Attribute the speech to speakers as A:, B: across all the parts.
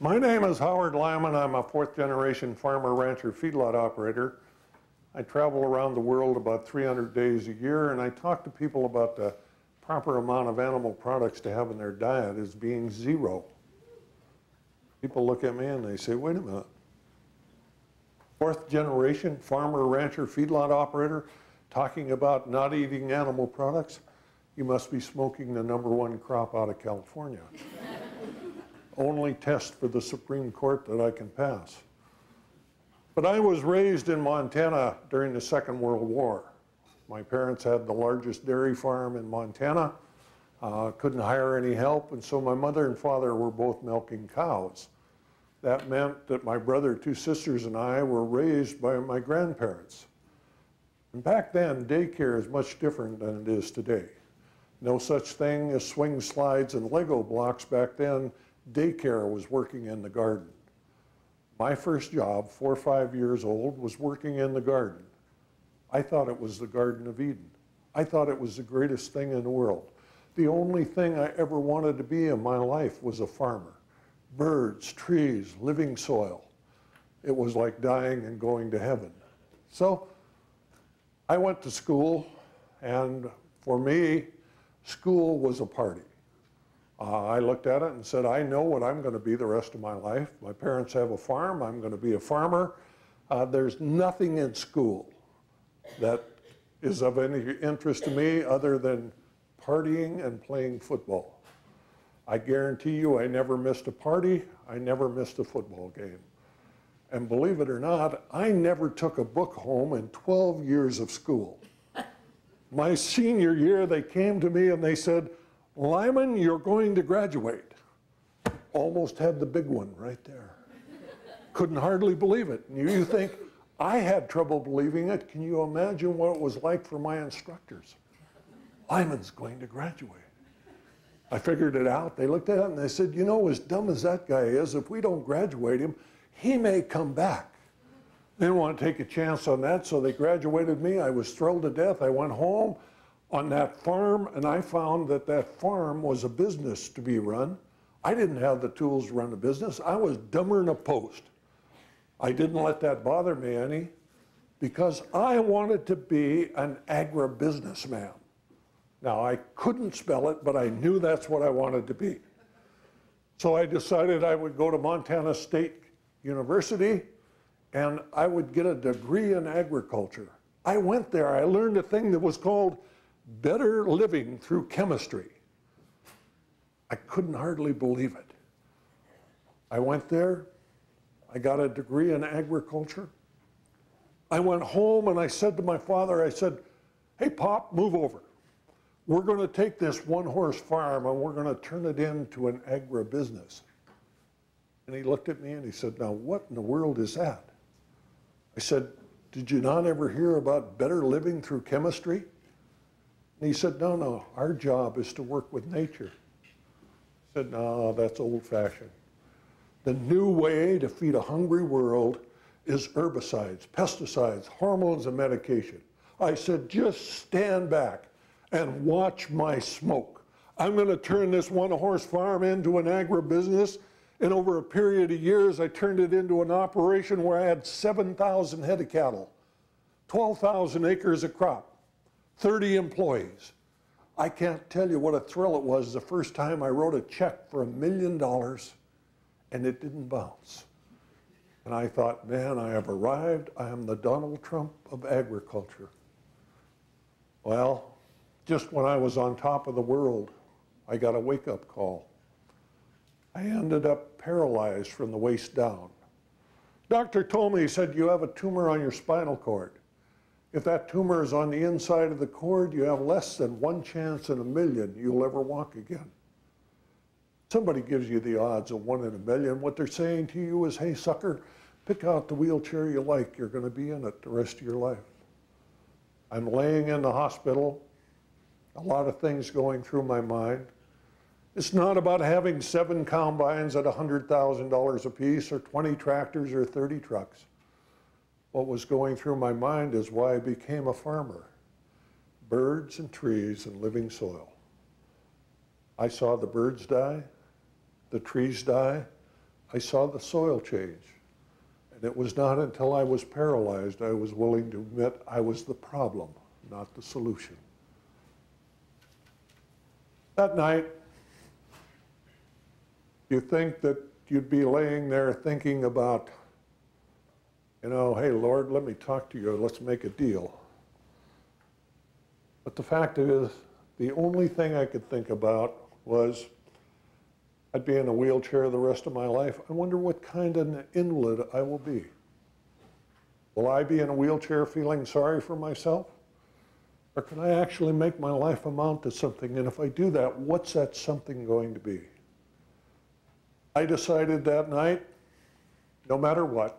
A: My name is Howard Lyman. I'm a fourth-generation farmer, rancher, feedlot operator. I travel around the world about 300 days a year, and I talk to people about the proper amount of animal products to have in their diet as being zero. People look at me and they say, wait a minute. Fourth-generation farmer, rancher, feedlot operator talking about not eating animal products? You must be smoking the #1 crop out of California. Only test for the Supreme Court that I can pass. But I was raised in Montana during the Second World War. My parents had the largest dairy farm in Montana, couldn't hire any help, and so my mother and father were both milking cows. That meant that my brother, 2 sisters, and I were raised by my grandparents. And back then, daycare is much different than it is today. No such thing as swing slides and Lego blocks back then. Daycare was working in the garden. My first job, 4 or 5 years old, was working in the garden. I thought it was the Garden of Eden. I thought it was the greatest thing in the world. The only thing I ever wanted to be in my life was a farmer. Birds, trees, living soil. It was like dying and going to heaven. So I went to school, and for me, school was a party. I looked at it and said, I know what I'm going to be the rest of my life. My parents have a farm. I'm going to be a farmer. There's nothing in school that is of any interest to me other than partying and playing football. I guarantee you I never missed a party. I never missed a football game. And believe it or not, I never took a book home in 12 years of school. My senior year, they came to me and they said, Lyman, you're going to graduate. Almost had the big one right there. Couldn't hardly believe it. And you think, I had trouble believing it. Can you imagine what it was like for my instructors? Lyman's going to graduate. I figured it out. They looked at it and they said, you know, as dumb as that guy is, if we don't graduate him, he may come back. They didn't want to take a chance on that, so they graduated me. I was thrilled to death. I went home on that farm, and I found that that farm was a business to be run. I didn't have the tools to run a business. I was dumber than a post. I didn't let that bother me any because I wanted to be an agribusinessman. Now, I couldn't spell it, but I knew that's what I wanted to be. So I decided I would go to Montana State University, and I would get a degree in agriculture. I went there. I learned a thing that was called better living through chemistry. I couldn't hardly believe it. I went there. I got a degree in agriculture. I went home and I said to my father, I said, hey, Pop, move over. We're going to take this 1-horse farm and we're going to turn it into an agribusiness. And he looked at me and he said, now what in the world is that? I said, did you not ever hear about better living through chemistry? And he said, no, our job is to work with nature. I said, no, that's old-fashioned. The new way to feed a hungry world is herbicides, pesticides, hormones, and medication. I said, just stand back and watch my smoke. I'm going to turn this 1-horse farm into an agribusiness. And over a period of years, I turned it into an operation where I had 7,000 head of cattle, 12,000 acres of crop, 30 employees. I can't tell you what a thrill it was the first time I wrote a check for $1 million and it didn't bounce. And I thought, man, I have arrived. I am the Donald Trump of agriculture. Well, just when I was on top of the world, I got a wake-up call. I ended up paralyzed from the waist down. Doctor told me, he said, you have a tumor on your spinal cord. If that tumor is on the inside of the cord, you have less than 1 chance in 1,000,000 you'll ever walk again. Somebody gives you the odds of 1 in 1,000,000. What they're saying to you is, hey, sucker, pick out the wheelchair you like. You're going to be in it the rest of your life. I'm laying in the hospital, a lot of things going through my mind. It's not about having 7 combines at $100,000 a piece or 20 tractors or 30 trucks. What was going through my mind is why I became a farmer. Birds and trees and living soil. I saw the birds die, the trees die. I saw the soil change. And it was not until I was paralyzed I was willing to admit I was the problem, not the solution. That night, you think that you'd be laying there thinking about, you know, hey, Lord, let me talk to you. Let's make a deal. But the fact is, the only thing I could think about was I'd be in a wheelchair the rest of my life. I wonder what kind of an invalid I will be. Will I be in a wheelchair feeling sorry for myself? Or can I actually make my life amount to something? And if I do that, what's that something going to be? I decided that night, no matter what,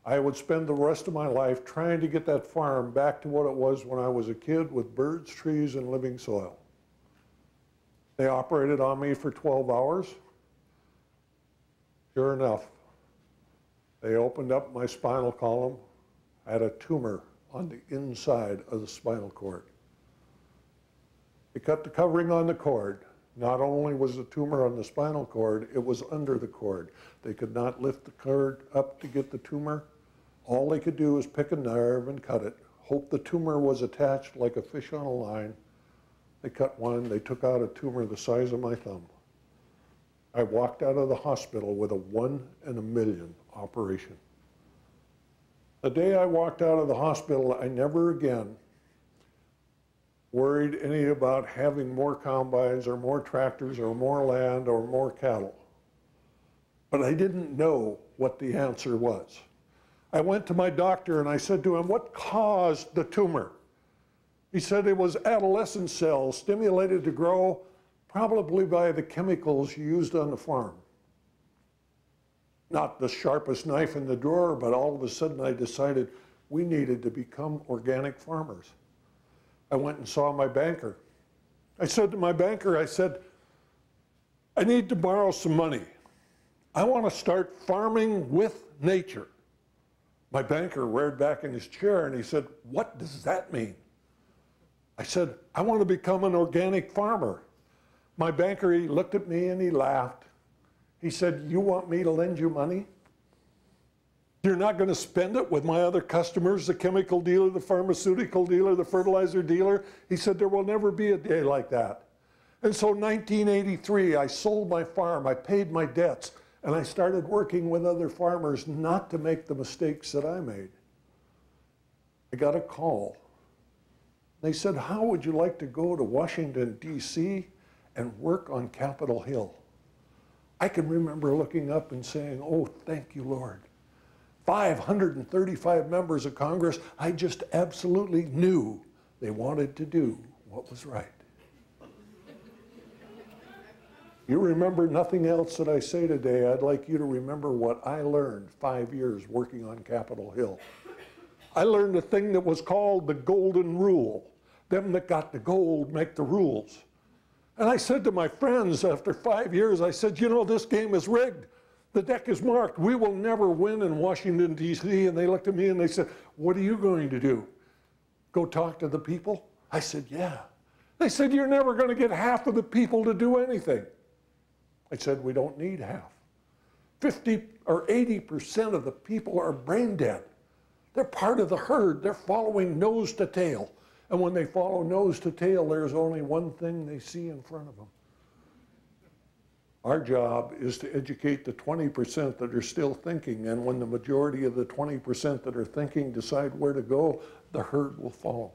A: I would spend the rest of my life trying to get that farm back to what it was when I was a kid with birds, trees, and living soil. They operated on me for 12 hours. Sure enough, they opened up my spinal column. I had a tumor on the inside of the spinal cord. They cut the covering on the cord. Not only was the tumor on the spinal cord, it was under the cord. They could not lift the cord up to get the tumor. All they could do was pick a nerve and cut it, hope the tumor was attached like a fish on a line. They cut one, they took out a tumor the size of my thumb. I walked out of the hospital with a 1 in a million operation. The day I walked out of the hospital, I never again worried any about having more combines or more tractors or more land or more cattle. But I didn't know what the answer was. I went to my doctor and I said to him, what caused the tumor? He said it was adolescent cells stimulated to grow probably by the chemicals used on the farm. Not the sharpest knife in the drawer, but all of a sudden I decided we needed to become organic farmers. I went and saw my banker. I said to my banker, I said, I need to borrow some money. I want to start farming with nature. My banker reared back in his chair and he said, what does that mean? I said, I want to become an organic farmer. My banker, he looked at me and he laughed. He said, you want me to lend you money? You're not going to spend it with my other customers, the chemical dealer, the pharmaceutical dealer, the fertilizer dealer? He said, there will never be a day like that. And so 1983, I sold my farm, I paid my debts, and I started working with other farmers not to make the mistakes that I made. I got a call. They said, how would you like to go to Washington, D.C. and work on Capitol Hill? I can remember looking up and saying, oh, thank you, Lord. 535 members of Congress, I just absolutely knew they wanted to do what was right. You remember nothing else that I say today, I'd like you to remember what I learned 5 years working on Capitol Hill. I learned a thing that was called the golden rule. Them that got the gold make the rules. And I said to my friends after 5 years, I said, you know, this game is rigged. The deck is marked. We will never win in Washington, D.C. And they looked at me and they said, what are you going to do? Go talk to the people? I said, yeah. They said, you're never going to get half of the people to do anything. I said, we don't need half. 50 or 80% of the people are brain dead. They're part of the herd. They're following nose to tail. And when they follow nose to tail, there's only one thing they see in front of them. Our job is to educate the 20% that are still thinking, and when the majority of the 20% that are thinking decide where to go, the herd will follow.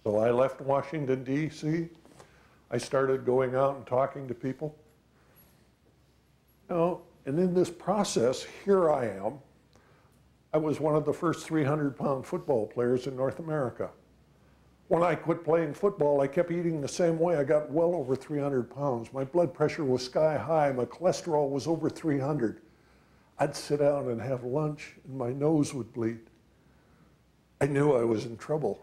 A: So I left Washington, D.C. I started going out and talking to people. You know, and in this process, here I am. I was one of the first 300-pound football players in North America. When I quit playing football, I kept eating the same way. I got well over 300 pounds. My blood pressure was sky high. My cholesterol was over 300. I'd sit down and have lunch, and my nose would bleed. I knew I was in trouble.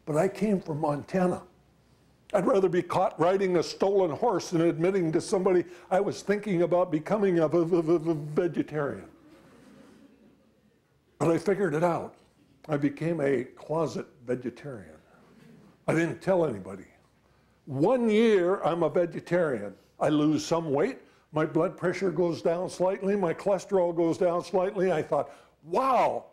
A: But I came from Montana. I'd rather be caught riding a stolen horse than admitting to somebody I was thinking about becoming a vegetarian. But I figured it out. I became a closet vegetarian. I didn't tell anybody. 1 year, I'm a vegetarian. I lose some weight. My blood pressure goes down slightly, my cholesterol goes down slightly. I thought, wow,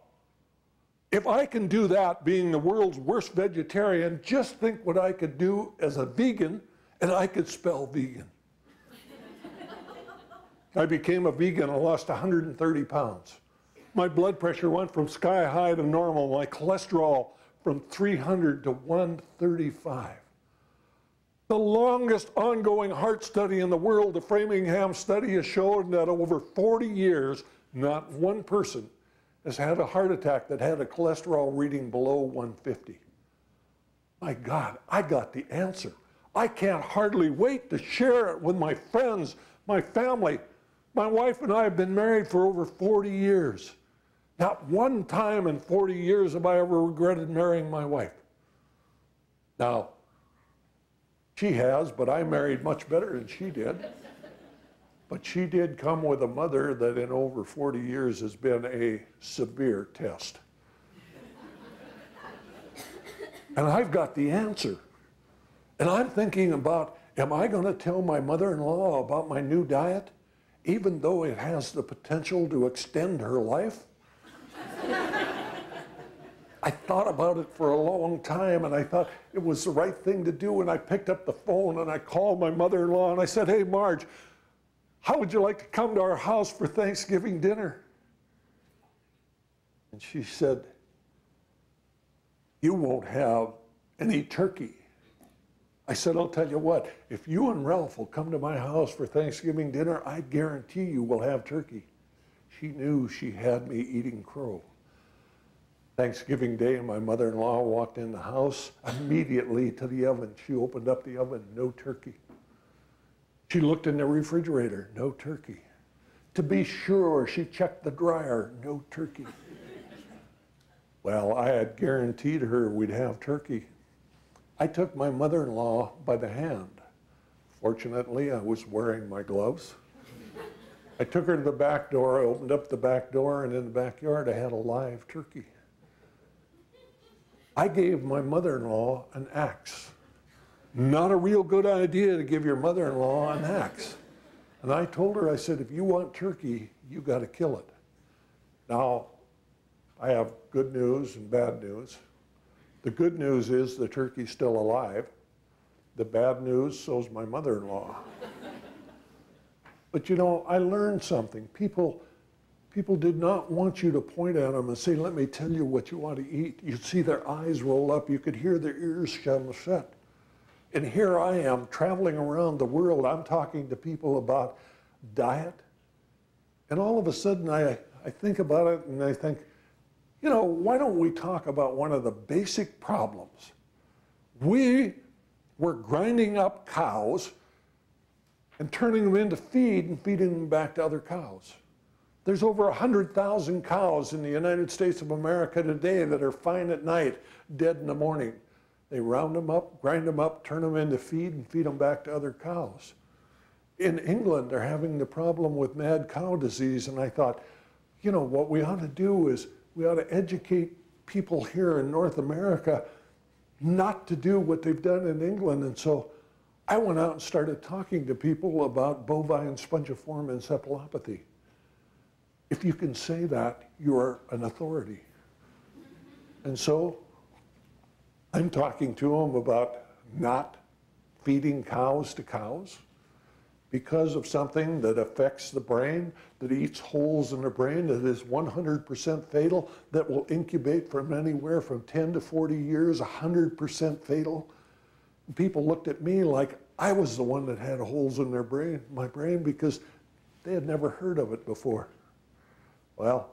A: if I can do that being the world's worst vegetarian, just think what I could do as a vegan, and I could spell vegan. I became a vegan and lost 130 pounds. My blood pressure went from sky high to normal, my cholesterol from 300 to 135. The longest ongoing heart study in the world, the Framingham study, has shown that over 40 years, not one person has had a heart attack that had a cholesterol reading below 150. My God, I got the answer. I can't hardly wait to share it with my friends, my family. My wife and I have been married for over 40 years. Not one time in 40 years have I ever regretted marrying my wife. Now, she has, but I married much better than she did. But she did come with a mother that in over 40 years has been a severe test. And I've got the answer. And I'm thinking about, am I going to tell my mother-in-law about my new diet, even though it has the potential to extend her life? I thought about it for a long time, and I thought it was the right thing to do, and I picked up the phone and I called my mother-in-law and I said, hey, Marge, how would you like to come to our house for Thanksgiving dinner? And she said, you won't have any turkey. I said, I'll tell you what, if you and Ralph will come to my house for Thanksgiving dinner, I guarantee you will have turkey. She knew she had me eating crow. Thanksgiving Day, my mother-in-law walked in the house immediately to the oven. She opened up the oven, no turkey. She looked in the refrigerator, no turkey. To be sure, she checked the dryer, no turkey. Well, I had guaranteed her we'd have turkey. I took my mother-in-law by the hand. Fortunately, I was wearing my gloves. I took her to the back door, I opened up the back door, and in the backyard I had a live turkey. I gave my mother-in-law an axe. Not a real good idea to give your mother-in-law an axe. And I told her, I said, if you want turkey, you got to kill it. Now, I have good news and bad news. The good news is the turkey's still alive. The bad news, so's my mother-in-law. But you know, I learned something. People did not want you to point at them and say, let me tell you what you want to eat. You'd see their eyes roll up. You could hear their ears shut. And here I am traveling around the world. I'm talking to people about diet. And all of a sudden I think about it and I think, you know, why don't we talk about one of the basic problems? We were grinding up cows and turning them into feed and feeding them back to other cows. There's over 100,000 cows in the United States of America today that are fine at night, dead in the morning. They round them up, grind them up, turn them into feed, and feed them back to other cows. In England, they're having the problem with mad cow disease, and I thought, you know, what we ought to do is we ought to educate people here in North America not to do what they've done in England. And so I went out and started talking to people about bovine spongiform encephalopathy. If you can say that, you are an authority. And so I'm talking to them about not feeding cows to cows because of something that affects the brain, that eats holes in the brain, that is 100% fatal, that will incubate from anywhere from 10 to 40 years, 100% fatal. People looked at me like I was the one that had holes in their brain, my brain, because they had never heard of it before. Well,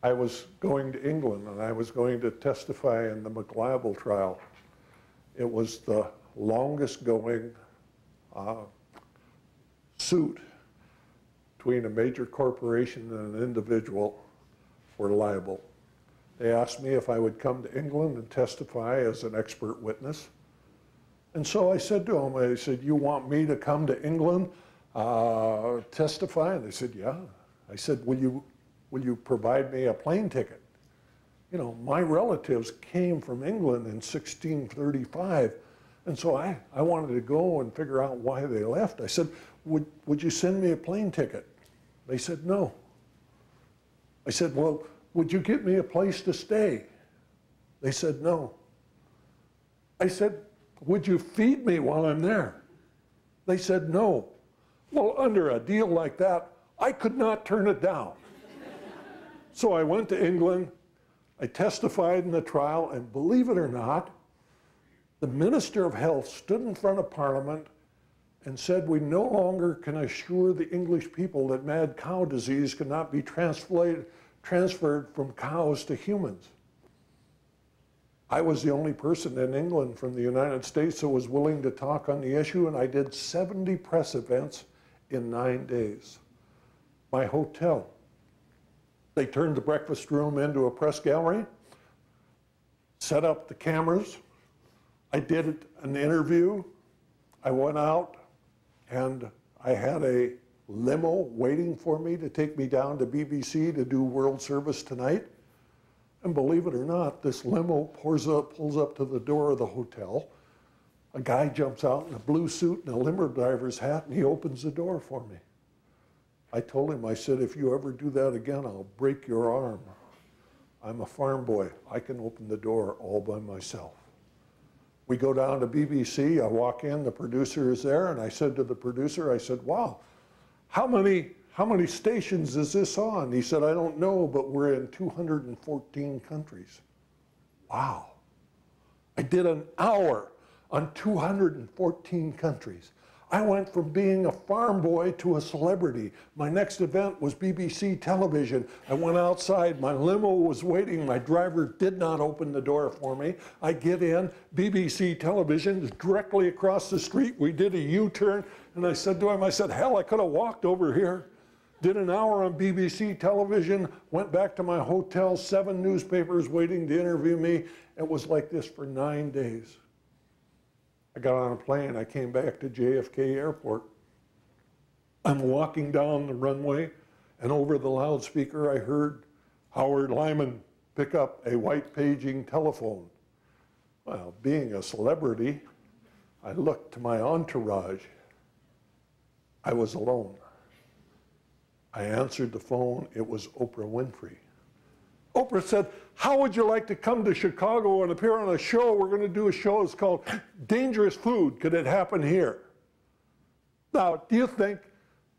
A: I was going to England and I was going to testify in the McLabel trial. It was the longest going suit between a major corporation and an individual for libel. They asked me if I would come to England and testify as an expert witness. And so I said to them, I said, you want me to come to England, testify? And they said, yeah. I said, will you provide me a plane ticket? You know, my relatives came from England in 1635. And so I wanted to go and figure out why they left. I said, would you send me a plane ticket? They said, no. I said, well, would you get me a place to stay? They said, no. I said, would you feed me while I'm there? They said, no. Well, under a deal like that, I could not turn it down. So I went to England, I testified in the trial, and believe it or not, the Minister of Health stood in front of Parliament and said, we no longer can assure the English people that mad cow disease cannot be transferred from cows to humans. I was the only person in England from the United States that was willing to talk on the issue, and I did 70 press events in 9 days. My hotel, they turned the breakfast room into a press gallery, set up the cameras. I did an interview. I went out and I had a limo waiting for me to take me down to BBC to do World Service Tonight. And believe it or not, this limo pulls up to the door of the hotel. A guy jumps out in a blue suit and a limo driver's hat, and he opens the door for me. I told him, I said, if you ever do that again, I'll break your arm. I'm a farm boy. I can open the door all by myself. We go down to BBC. I walk in, the producer is there, and I said to the producer, I said, wow, how many stations is this on? He said, I don't know, but we're in 214 countries. Wow. I did an hour on 214 countries. I went from being a farm boy to a celebrity. My next event was BBC television. I went outside, my limo was waiting, my driver did not open the door for me. I get in, BBC television is directly across the street. We did a U-turn, and I said to him, I said, hell, I could have walked over here. Did an hour on BBC television, went back to my hotel, 7 newspapers waiting to interview me. It was like this for 9 days. I got on a plane, I came back to JFK Airport. I'm walking down the runway, and over the loudspeaker I heard Howard Lyman pick up a white paging telephone. Well, being a celebrity, I looked to my entourage. I was alone. I answered the phone, it was Oprah Winfrey. Oprah said, how would you like to come to Chicago and appear on a show? We're going to do a show, it's called Dangerous Food. Could it happen here? Now, do you think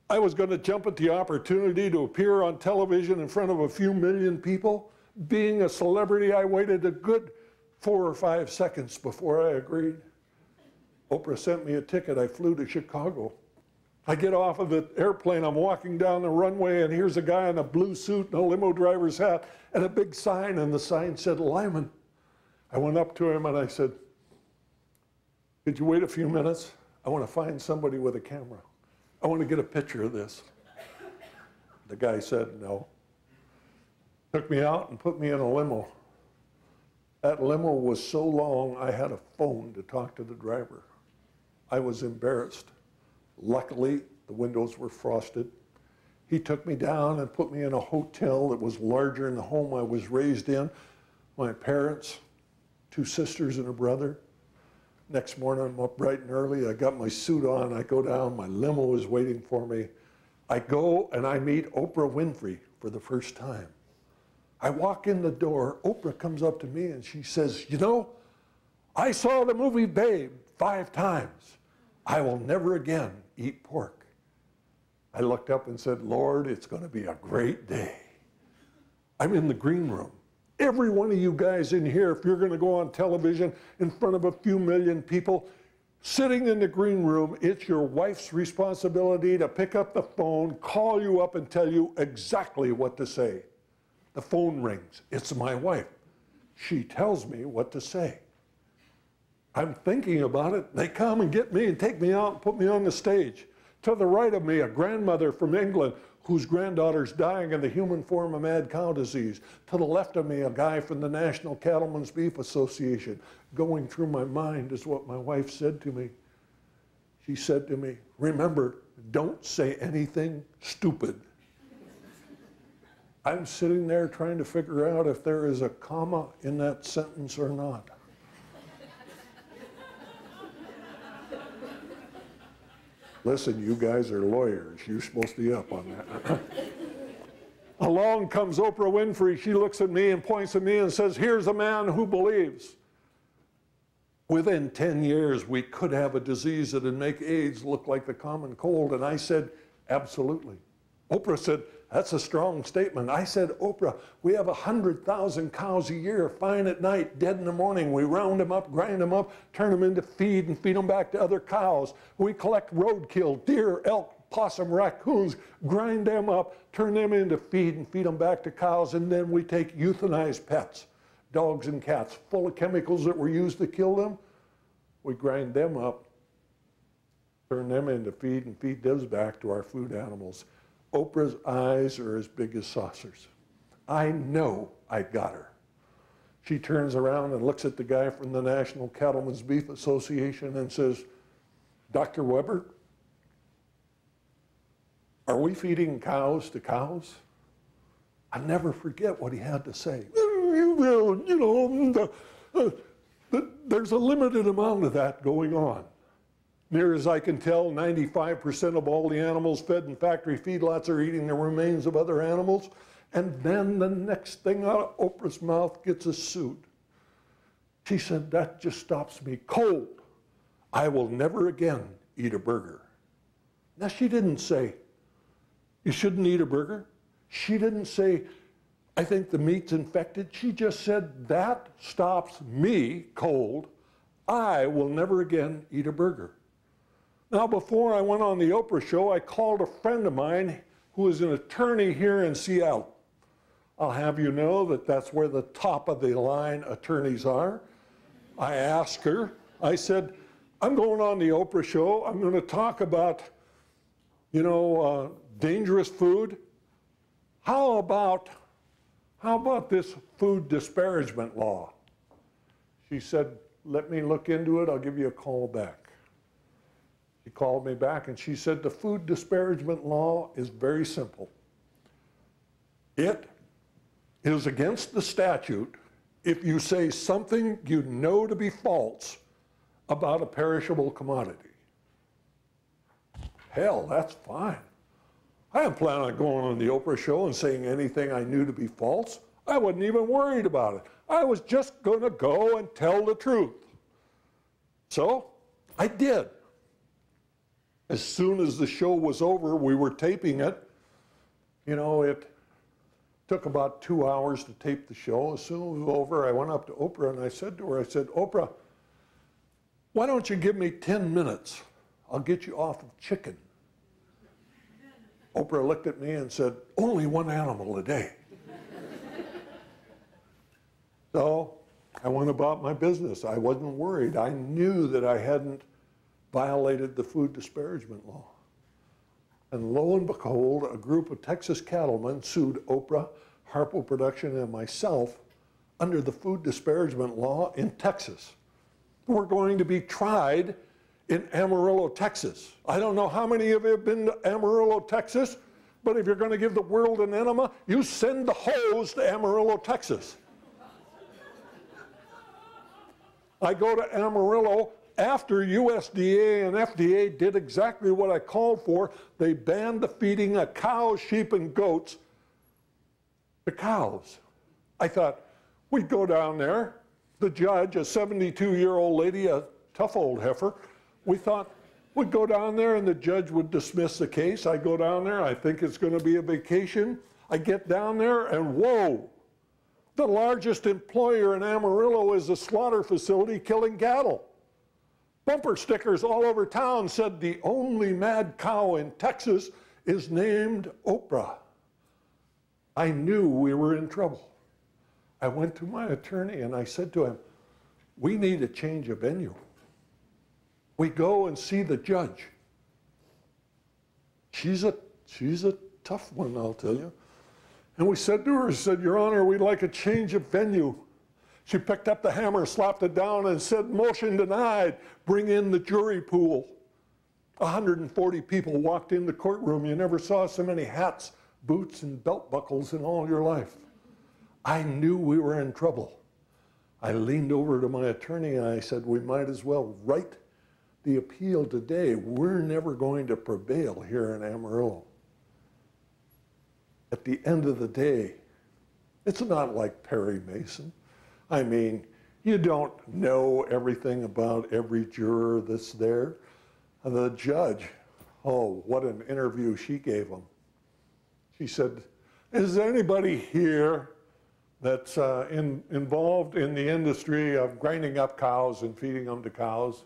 A: I was going to jump at the opportunity to appear on television in front of a few million people? Being a celebrity, I waited a good 4 or 5 seconds before I agreed. Oprah sent me a ticket. I flew to Chicago. I get off of the airplane, I'm walking down the runway, and here's a guy in a blue suit and a limo driver's hat and a big sign, and the sign said, Lyman. I went up to him and I said, could you wait a few minutes? I want to find somebody with a camera. I want to get a picture of this. The guy said no. Took me out and put me in a limo. That limo was so long, I had a phone to talk to the driver. I was embarrassed. Luckily, the windows were frosted. He took me down and put me in a hotel that was larger than the home I was raised in. My parents, 2 sisters and a brother. Next morning, I'm up bright and early. I got my suit on. I go down. My limo is waiting for me. I go and I meet Oprah Winfrey for the first time. I walk in the door. Oprah comes up to me and she says, you know, I saw the movie Babe 5 times. I will never again eat pork. I looked up and said, Lord, it's going to be a great day. I'm in the green room. Every one of you guys in here, if you're going to go on television in front of a few million people, sitting in the green room, it's your wife's responsibility to pick up the phone, call you up and tell you exactly what to say. The phone rings. It's my wife. She tells me what to say. I'm thinking about it. They come and get me and take me out and put me on the stage. To the right of me, a grandmother from England whose granddaughter's dying of the human form of mad cow disease. To the left of me, a guy from the National Cattlemen's Beef Association. Going through my mind is what my wife said to me. She said to me, remember, don't say anything stupid. I'm sitting there trying to figure out if there is a comma in that sentence or not. Listen, you guys are lawyers. You're supposed to be up on that. Along comes Oprah Winfrey. She looks at me and points at me and says, here's a man who believes within 10 years we could have a disease that would make AIDS look like the common cold. And I said, absolutely. Oprah said, that's a strong statement. I said, Oprah, we have 100,000 cows a year, fine at night, dead in the morning. We round them up, grind them up, turn them into feed and feed them back to other cows. We collect roadkill, deer, elk, possum, raccoons, grind them up, turn them into feed and feed them back to cows, and then we take euthanized pets, dogs and cats, full of chemicals that were used to kill them. We grind them up, turn them into feed and feed those back to our food animals. Oprah's eyes are as big as saucers. I know I got her. She turns around and looks at the guy from the National Cattlemen's Beef Association and says, Dr. Weber, are we feeding cows to cows? I never forget what he had to say. There's a limited amount of that going on. Near as I can tell, 95% of all the animals fed in factory feedlots are eating the remains of other animals. And then the next thing out of Oprah's mouth gets a suit. She said, that just stops me cold. I will never again eat a burger. Now, she didn't say, you shouldn't eat a burger. She didn't say, I think the meat's infected. She just said, that stops me cold. I will never again eat a burger. Now, before I went on the Oprah show, I called a friend of mine who is an attorney here in Seattle. I'll have you know that that's where the top of the line attorneys are. I asked her, I said, I'm going on the Oprah show. I'm going to talk about, dangerous food. How about this food disparagement law? She said, let me look into it. I'll give you a call back. She called me back and she said, the food disparagement law is very simple. It is against the statute if you say something you know to be false about a perishable commodity. Hell, that's fine. I didn't plan on going on the Oprah show and saying anything I knew to be false. I wasn't even worried about it. I was just going to go and tell the truth. So I did. As soon as the show was over, we were taping it. It took about 2 hours to tape the show. As soon as it was over, I went up to Oprah and I said to her, Oprah, why don't you give me 10 minutes? I'll get you off of chicken. Oprah looked at me and said, only one animal a day. So I went about my business. I wasn't worried. I knew that I hadn't violated the food disparagement law. And lo and behold, a group of Texas cattlemen sued Oprah, Harpo Production, and myself under the food disparagement law in Texas. We're going to be tried in Amarillo, Texas. I don't know how many of you have been to Amarillo, Texas, but if you're going to give the world an enema, you send the hose to Amarillo, Texas. I go to Amarillo after USDA and FDA did exactly what I called for. They banned the feeding of cows, sheep, and goats to cows. I thought, we'd go down there, the judge, a 72-year-old lady, a tough old heifer, we thought we'd go down there and the judge would dismiss the case. I go down there, I think it's going to be a vacation. I get down there and whoa, the largest employer in Amarillo is a slaughter facility killing cattle. Bumper stickers all over town said the only mad cow in Texas is named Oprah. I knew we were in trouble. I went to my attorney and I said to him, we need a change of venue. We go and see the judge. She's a tough one, I'll tell you. And we said to her, Your Honor, we'd like a change of venue. She picked up the hammer, slapped it down, and said, motion denied. Bring in the jury pool. 140 people walked in the courtroom. You never saw so many hats, boots, and belt buckles in all your life. I knew we were in trouble. I leaned over to my attorney and I said, we might as well write the appeal today, we're never going to prevail here in Amarillo. At the end of the day, it's not like Perry Mason. I mean, you don't know everything about every juror that's there. The judge, oh, what an interview she gave him. She said, is there anybody here that's involved in the industry of grinding up cows and feeding them to cows?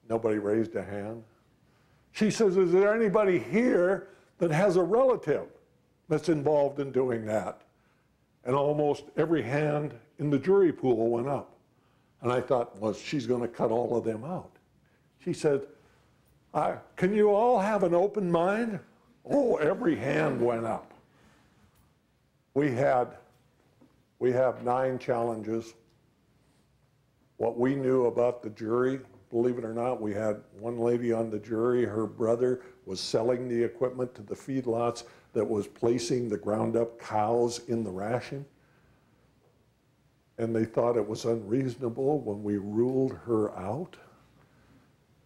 A: Nobody raised a hand. She says, is there anybody here that has a relative that's involved in doing that? And almost every hand in the jury pool went up. And I thought, well, she's going to cut all of them out. She said, can you all have an open mind? Oh, every hand went up. We have 9 challenges. What we knew about the jury, believe it or not, we had one lady on the jury, her brother was selling the equipment to the feedlots that was placing the ground up cows in the ration. And they thought it was unreasonable when we ruled her out.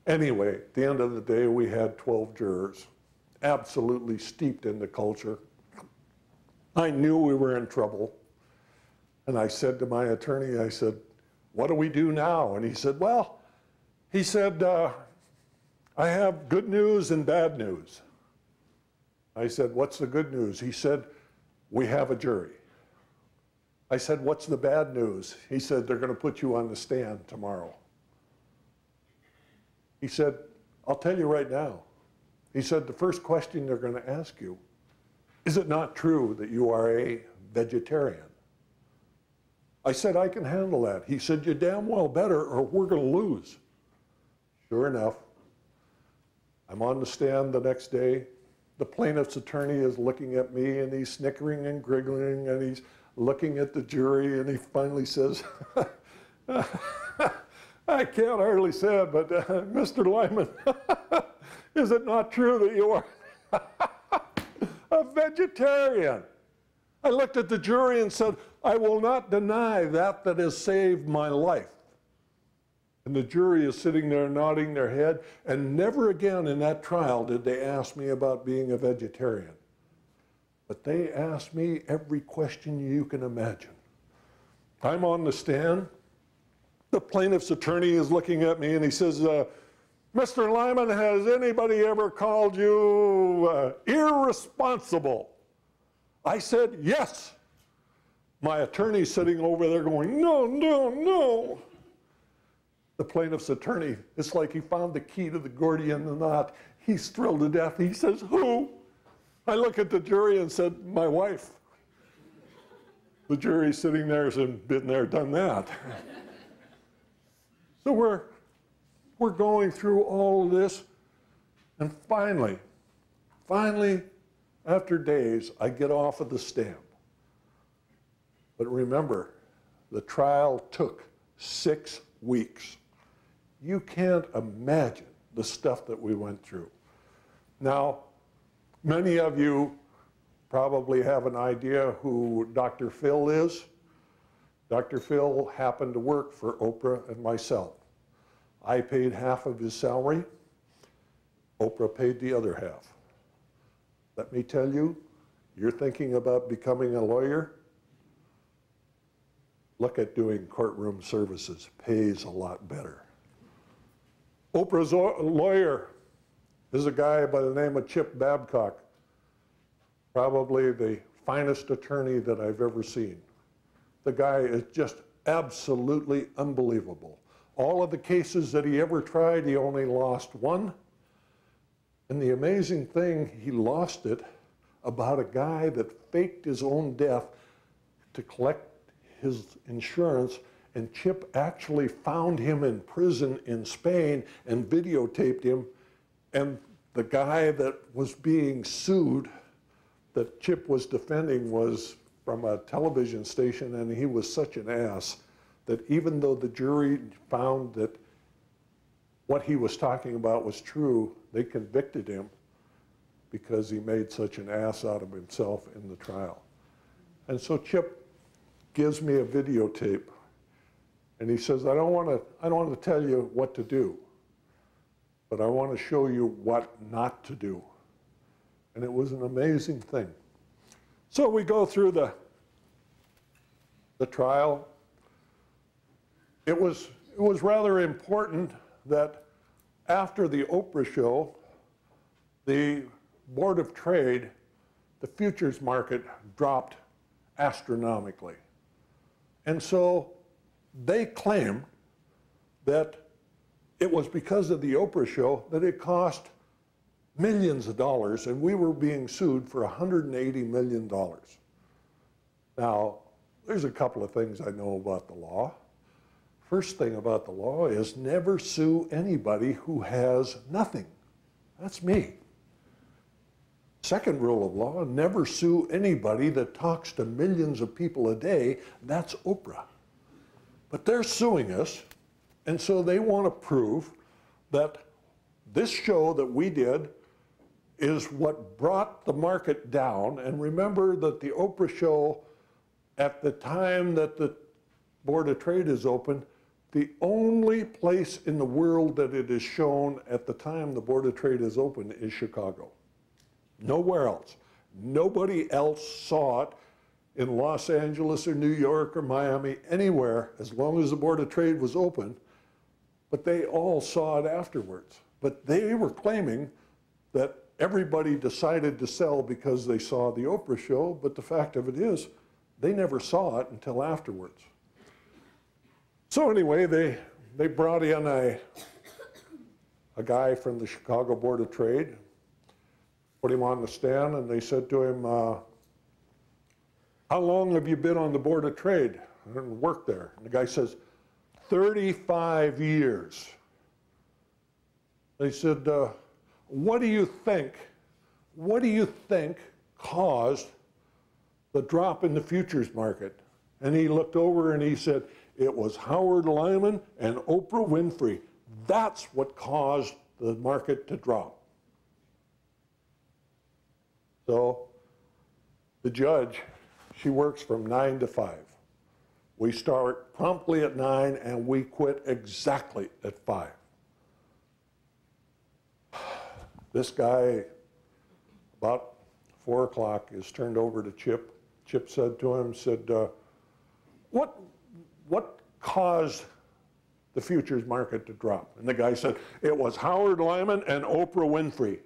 A: Anyway, at the end of the day, we had 12 jurors, absolutely steeped in the culture. I knew we were in trouble. And I said to my attorney, I said, what do we do now? And he said, well, I have good news and bad news. I said, what's the good news? He said, we have a jury. I said, what's the bad news? He said, they're going to put you on the stand tomorrow. He said, I'll tell you right now. He said, the first question they're going to ask you, is it not true that you are a vegetarian? I said, I can handle that. He said, you damn well better or we're going to lose. Sure enough, I'm on the stand the next day. The plaintiff's attorney is looking at me and he's snickering and giggling and he's looking at the jury and he finally says, I can't hardly say it, but Mr. Lyman, is it not true that you are a vegetarian? I looked at the jury and said, I will not deny that has saved my life. And the jury is sitting there nodding their head, and never again in that trial did they ask me about being a vegetarian. But they asked me every question you can imagine. I'm on the stand. The plaintiff's attorney is looking at me and he says, Mr. Lyman, has anybody ever called you irresponsible? I said, yes. My attorney's sitting over there going, no, no, no. The plaintiff's attorney, it's like he found the key to the Gordian knot. He's thrilled to death. He says, who? I look at the jury and said, my wife. The jury's sitting there and said, been there, done that. So we're going through all of this, and finally, after days, I get off of the stand. But remember, the trial took 6 weeks. You can't imagine the stuff that we went through. Now, many of you probably have an idea who Dr. Phil is. Dr. Phil happened to work for Oprah and myself. I paid half of his salary. Oprah paid the other half. Let me tell you, you're thinking about becoming a lawyer? Look at doing courtroom services. Pays a lot better. Oprah's lawyer is a guy by the name of Chip Babcock, probably the finest attorney that I've ever seen. The guy is just absolutely unbelievable. All of the cases that he ever tried, he only lost one. And the amazing thing, he lost it about a guy that faked his own death to collect his insurance, and Chip actually found him in prison in Spain and videotaped him. And the guy that was being sued, that Chip was defending, was from a television station, and he was such an ass that even though the jury found that what he was talking about was true, they convicted him because he made such an ass out of himself in the trial. And so Chip gives me a videotape, and he says, I don't want to tell you what to do. but I want to show you what not to do. And it was an amazing thing. So we go through the trial. It was rather important that after the Oprah show, the Board of Trade, the futures market dropped astronomically. And so they claim that it was because of the Oprah show that it cost millions of dollars, and we were being sued for $180 million. Now, there's a couple of things I know about the law. First thing about the law is never sue anybody who has nothing. That's me. Second rule of law, never sue anybody that talks to millions of people a day. That's Oprah. But they're suing us, and so they want to prove that this show that we did is what brought the market down. And remember that the Oprah show, at the time that the Board of Trade is open, the only place in the world that it is shown at the time the Board of Trade is open is Chicago. Nowhere else. Nobody else saw it in Los Angeles or New York or Miami, anywhere, as long as the Board of Trade was open, but they all saw it afterwards. But they were claiming that everybody decided to sell because they saw the Oprah show, but the fact of it is, they never saw it until afterwards. So anyway, they brought in a guy from the Chicago Board of Trade, put him on the stand, and they said to him, how long have you been on the Board of Trade and worked there? And the guy says, 35 years. They said, what do you think caused the drop in the futures market? And he looked over and he said, it was Howard Lyman and Oprah Winfrey. That's what caused the market to drop. So the judge, she works from 9 to 5. We start promptly at 9 and we quit exactly at 5. This guy, about 4 o'clock, is turned over to Chip. Chip said to him, what caused the futures market to drop? And the guy said, it was Howard Lyman and Oprah Winfrey.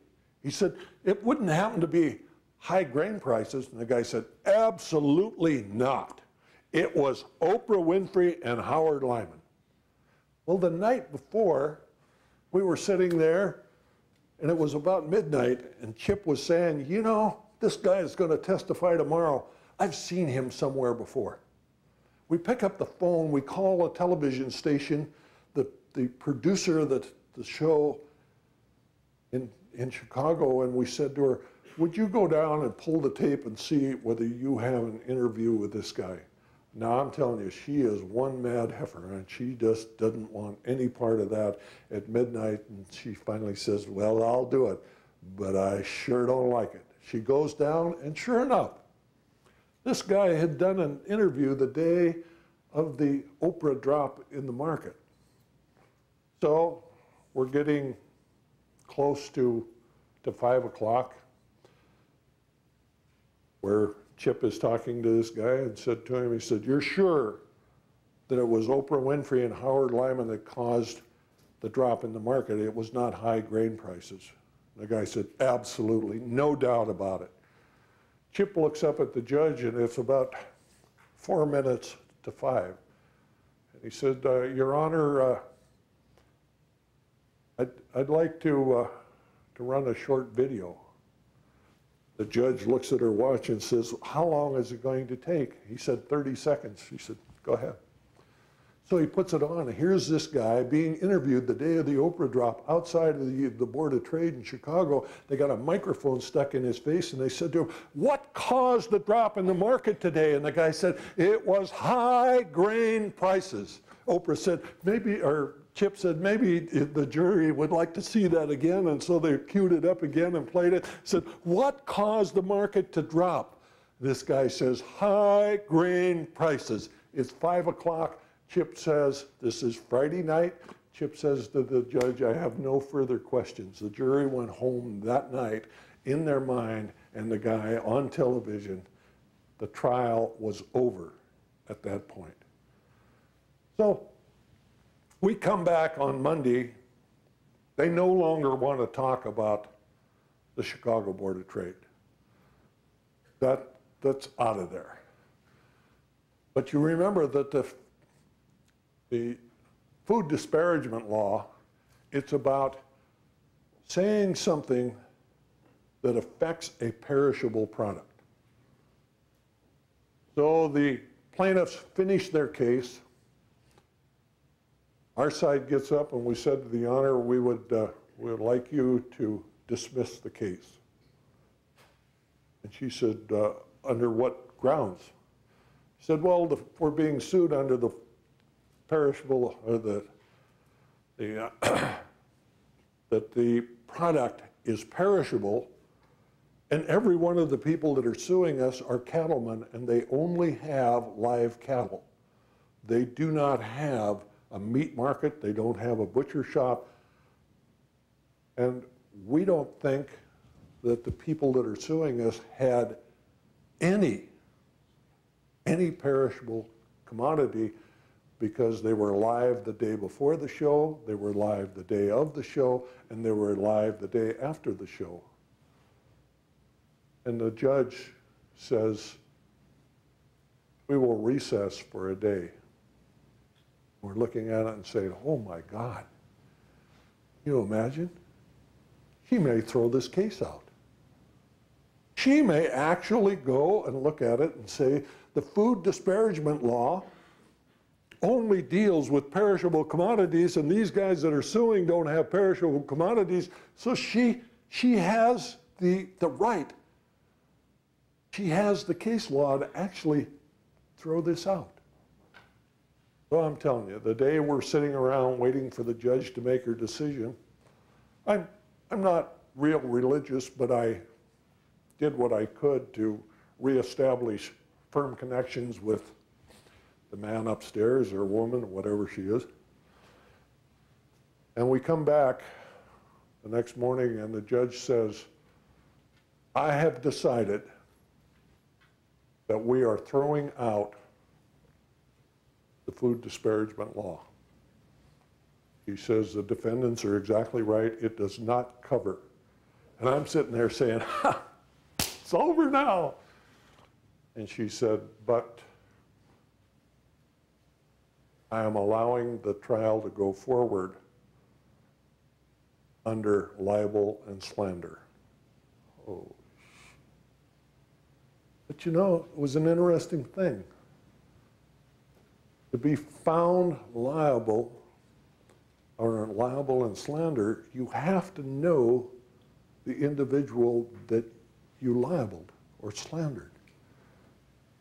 A: He said, it wouldn't happen to be high grain prices. And the guy said, absolutely not. It was Oprah Winfrey and Howard Lyman. Well, the night before, we were sitting there, and it was about midnight, and Chip was saying, you know, this guy is going to testify tomorrow. I've seen him somewhere before. We pick up the phone, we call a television station, the producer of the show in Chicago, and we said to her, would you go down and pull the tape and see whether you have an interview with this guy? Now, I'm telling you, she is one mad heifer, and she just doesn't want any part of that at midnight, and she finally says, well, I'll do it, but I sure don't like it. She goes down, and sure enough, this guy had done an interview the day of the Oprah drop in the market. So we're getting close to 5 o'clock, where Chip is talking to this guy and said to him, he said, you're sure that it was Oprah Winfrey and Howard Lyman that caused the drop in the market? It was not high grain prices. The guy said, absolutely, no doubt about it. Chip looks up at the judge, and it's about 4 minutes to 5. And he said, Your Honor, I'd like to run a short video. The judge looks at her watch and says, how long is it going to take? He said, 30 seconds. She said, go ahead. So he puts it on, and here's this guy being interviewed the day of the Oprah drop outside of the Board of Trade in Chicago. They got a microphone stuck in his face, and they said to him, what caused the drop in the market today? And the guy said, it was high grain prices. Oprah said, maybe, or Chip said, maybe the jury would like to see that again, and so they queued it up again and played it. Said, what caused the market to drop? This guy says, high grain prices. It's 5 o'clock. Chip says, this is Friday night. Chip says to the judge, I have no further questions. The jury went home that night in their mind, and the guy on television, the trial was over at that point. So we come back on Monday. They no longer want to talk about the Chicago Board of Trade. That's out of there. But you remember that the food disparagement law, it's about saying something that affects a perishable product. So the plaintiffs finished their case. Our side gets up and we said to the honor, we would like you to dismiss the case. And she said, under what grounds? She said, well, we're being sued under the perishable, or that the product is perishable, and every one of the people that are suing us are cattlemen, and they only have live cattle. They do not have a meat market, they don't have a butcher shop, and we don't think that the people that are suing us had any perishable commodity, because they were live the day before the show, they were live the day of the show, and they were live the day after the show. And the judge says, we will recess for a day. We're looking at it and saying, oh my God, can you imagine? She may throw this case out. She may actually go and look at it and say, the food disparagement law only deals with perishable commodities, and these guys that are suing don't have perishable commodities, so she has the right. She has the case law to actually throw this out. So I'm telling you, the day we're sitting around waiting for the judge to make her decision, I'm not real religious, but I did what I could to reestablish firm connections with the man upstairs or woman, whatever she is. And we come back the next morning and the judge says, I have decided that we are throwing out the food disparagement law. He says the defendants are exactly right. It does not cover. And I'm sitting there saying, ha, it's over now. And she said, but I am allowing the trial to go forward under libel and slander. Oh. But you know, it was an interesting thing. To be found liable or liable and slander, you have to know the individual that you libeled or slandered.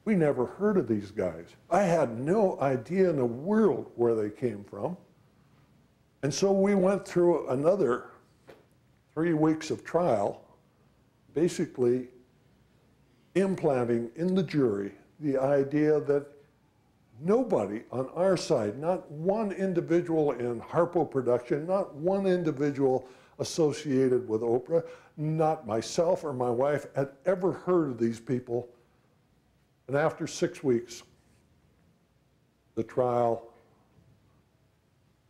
A: We never heard of these guys. I had no idea in the world where they came from. And so we went through another 3 weeks of trial, basically implanting in the jury the idea that nobody on our side, not one individual in Harpo production, not one individual associated with Oprah, not myself or my wife had ever heard of these people. And after 6 weeks, the trial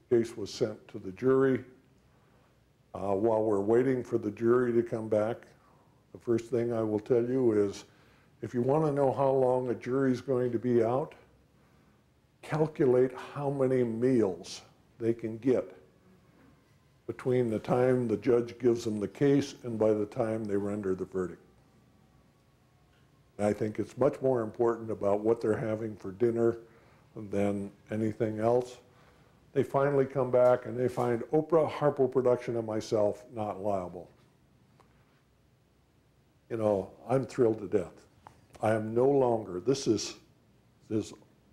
A: case was sent to the jury. While we're waiting for the jury to come back, the first thing I will tell you is, if you want to know how long a jury is going to be out, calculate how many meals they can get between the time the judge gives them the case and by the time they render the verdict. I think it's much more important about what they're having for dinner than anything else. They finally come back and they find Oprah, Harpo Production, and myself not liable. You know, I'm thrilled to death. I am no longer, this is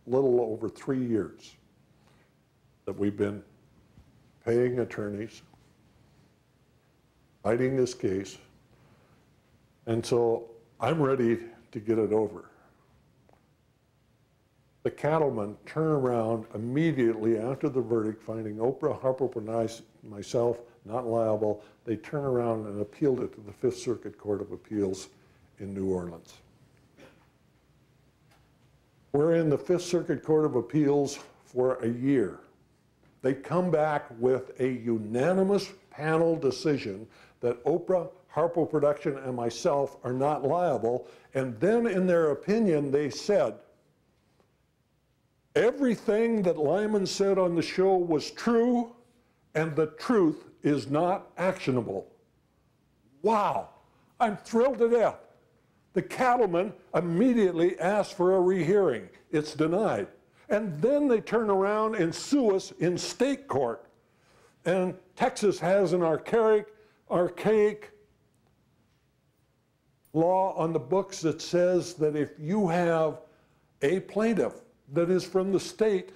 A: little over 3 years that we've been paying attorneys, fighting this case, and so I'm ready to get it over. the cattlemen turn around immediately after the verdict, finding Oprah, Harper, and myself not liable. They turn around and appealed it to the Fifth Circuit Court of Appeals in New Orleans. We're in the Fifth Circuit Court of Appeals for a year. They come back with a unanimous panel decision that Oprah, Harpo Production, and myself are not liable. And then in their opinion, they said, everything that Lyman said on the show was true, and the truth is not actionable. Wow, I'm thrilled to death. The cattlemen immediately asked for a rehearing. It's denied. And then they turn around and sue us in state court. And Texas has an archaic law on the books that says that if you have a plaintiff that is from the state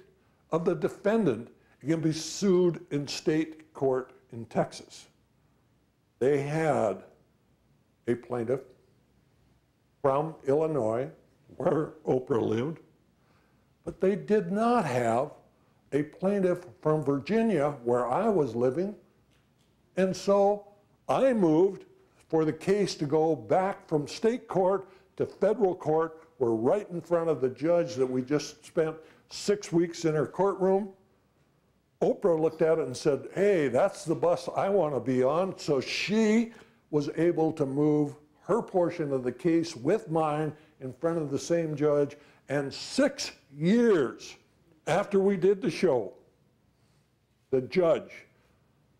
A: of the defendant, it can be sued in state court in Texas. They had a plaintiff from Illinois, where Oprah lived, but they did not have a plaintiff from Virginia, where I was living. And so I moved for the case to go back from state court to federal court. We're right in front of the judge that we just spent 6 weeks in her courtroom. Oprah looked at it and said, hey, that's the bus I want to be on. So she was able to move her portion of the case with mine in front of the same judge. And 6 years after we did the show, the judge,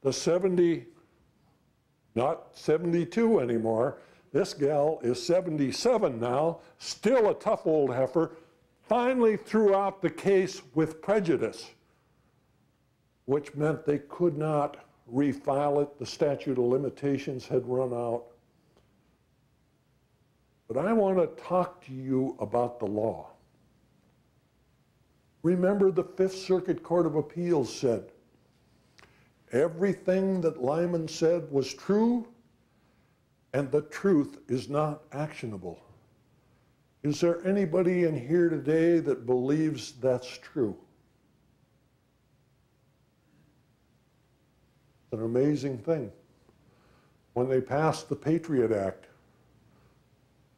A: the not 72 anymore, this gal is 77 now, still a tough old heifer, finally threw out the case with prejudice, which meant they could not refile it. The statute of limitations had run out. But I want to talk to you about the law. Remember, the Fifth Circuit Court of Appeals said, everything that Lyman said was true, and the truth is not actionable. Is there anybody in here today that believes that's true? It's an amazing thing. When they passed the Patriot Act,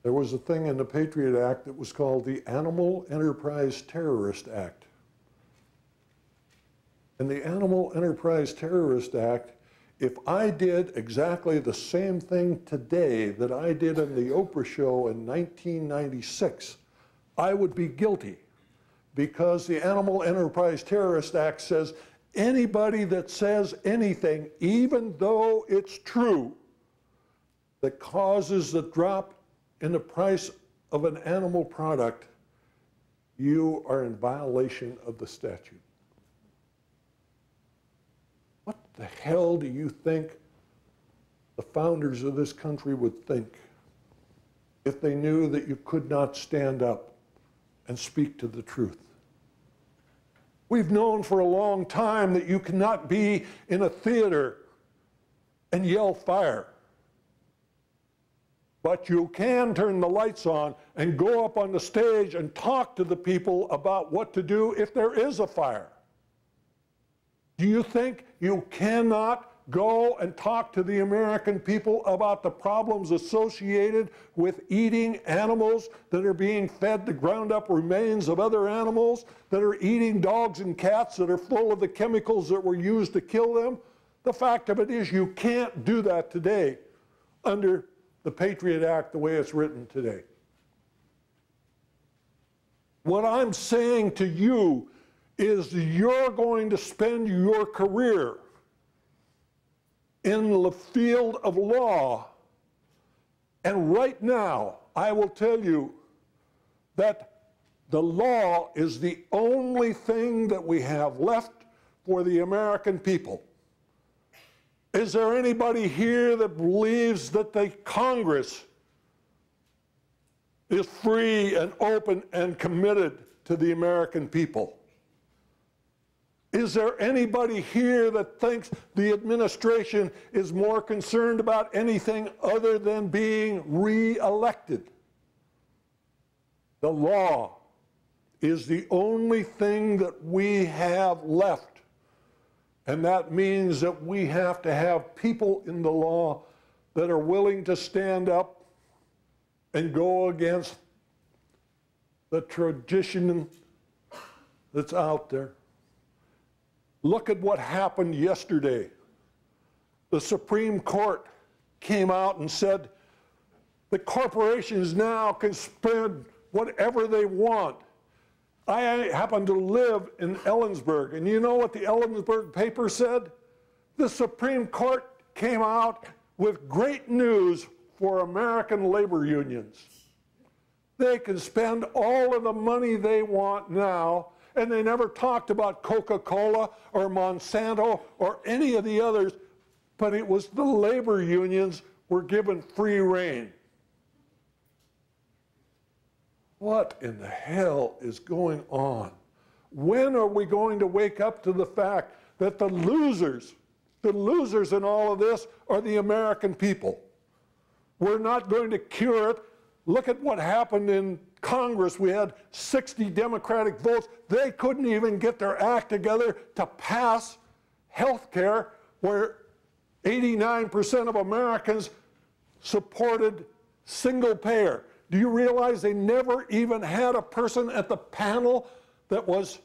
A: there was a thing in the Patriot Act that was called the Animal Enterprise Terrorist Act. In the Animal Enterprise Terrorist Act, if I did exactly the same thing today that I did in the Oprah show in 1996, I would be guilty, because the Animal Enterprise Terrorist Act says anybody that says anything, even though it's true, that causes the drop in the price of an animal product, you are in violation of the statute. What the hell do you think the founders of this country would think if they knew that you could not stand up and speak to the truth? We've known for a long time that you cannot be in a theater and yell fire. But you can turn the lights on and go up on the stage and talk to the people about what to do if there is a fire. Do you think you cannot go and talk to the American people about the problems associated with eating animals that are being fed the ground up remains of other animals, that are eating dogs and cats that are full of the chemicals that were used to kill them? The fact of it is you can't do that today under the Patriot Act the way it's written today. What I'm saying to you is you're going to spend your career in the field of law, and right now I will tell you that the law is the only thing that we have left for the American people. Is there anybody here that believes that the Congress is free and open and committed to the American people? Is there anybody here that thinks the administration is more concerned about anything other than being re-elected? The law is the only thing that we have left. And that means that we have to have people in the law that are willing to stand up and go against the tradition that's out there. Look at what happened yesterday. The Supreme Court came out and said the corporations now can spend whatever they want. I happen to live in Ellensburg, and you know what the Ellensburg paper said? The Supreme Court came out with great news for American labor unions. They can spend all of the money they want now, and they never talked about Coca-Cola or Monsanto or any of the others, but it was the labor unions were given free rein. What in the hell is going on? When are we going to wake up to the fact that the losers in all of this are the American people? We're not going to cure it. Look at what happened in Congress. We had 60 Democratic votes. They couldn't even get their act together to pass health care where 89% of Americans supported single payer. Do you realize they never even had a person at the panel that was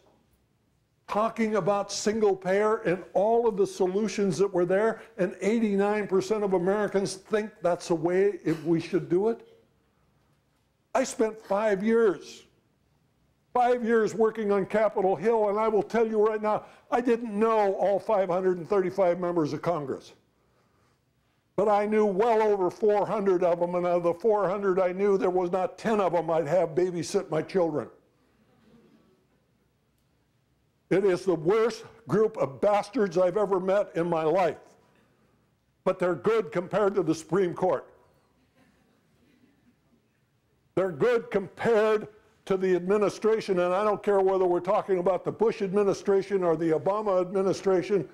A: talking about single payer and all of the solutions that were there, and 89% of Americans think that's the way we should do it? I spent 5 years working on Capitol Hill, and I will tell you right now, I didn't know all 535 members of Congress. But I knew well over 400 of them, and of the 400 I knew, there was not 10 of them I'd have babysit my children. It is the worst group of bastards I've ever met in my life. But they're good compared to the Supreme Court. They're good compared to the administration, and I don't care whether we're talking about the Bush administration or the Obama administration.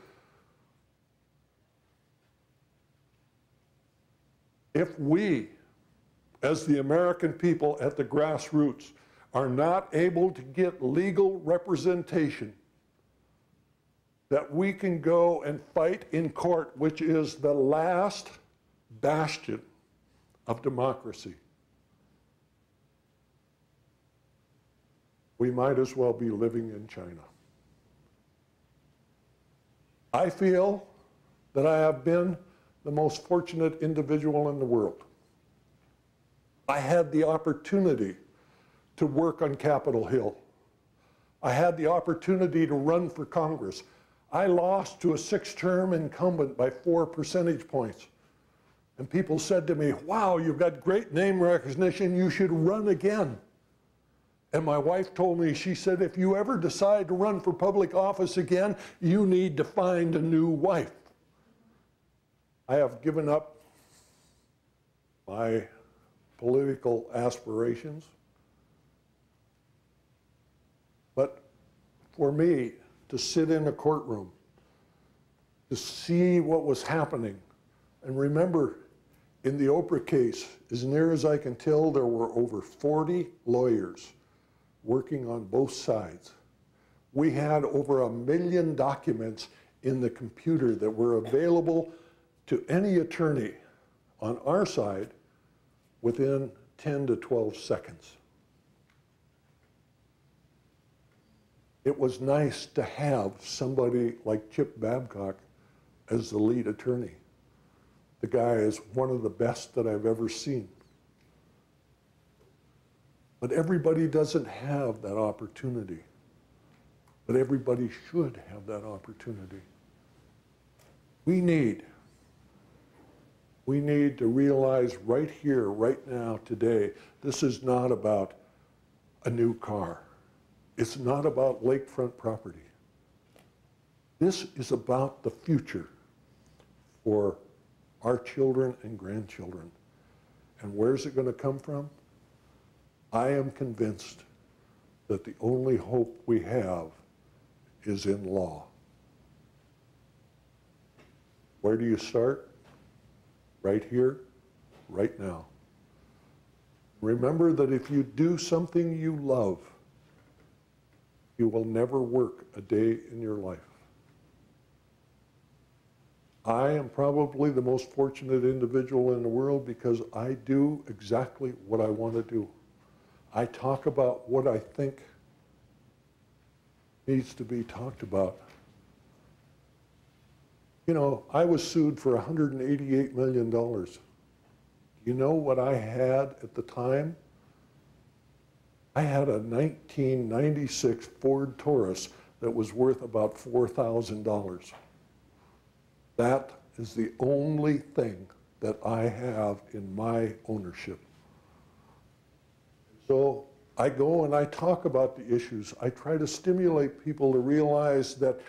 A: If we, as the American people at the grassroots, are not able to get legal representation, that we can go and fight in court, which is the last bastion of democracy, we might as well be living in China. I feel that I have been the most fortunate individual in the world. I had the opportunity to work on Capitol Hill. I had the opportunity to run for Congress. I lost to a 6-term incumbent by 4 percentage points. And people said to me, wow, you've got great name recognition, you should run again. And my wife told me, she said, if you ever decide to run for public office again, you need to find a new wife. I have given up my political aspirations. But for me to sit in a courtroom, to see what was happening, and remember, in the Oprah case, as near as I can tell, there were over 40 lawyers working on both sides. We had over 1 million documents in the computer that were available to any attorney on our side within 10 to 12 seconds. It was nice to have somebody like Chip Babcock as the lead attorney. The guy is one of the best that I've ever seen. But everybody doesn't have that opportunity. But everybody should have that opportunity. We need to realize right here, right now, today, this is not about a new car. It's not about lakefront property. This is about the future for our children and grandchildren. And where's it going to come from? I am convinced that the only hope we have is in law. Where do you start? Right here, right now. Remember that if you do something you love, you will never work a day in your life. I am probably the most fortunate individual in the world because I do exactly what I want to do. I talk about what I think needs to be talked about. You know, I was sued for $188 million. You know what I had at the time? I had a 1996 Ford Taurus that was worth about $4,000. That is the only thing that I have in my ownership. So I go and I talk about the issues. I try to stimulate people to realize that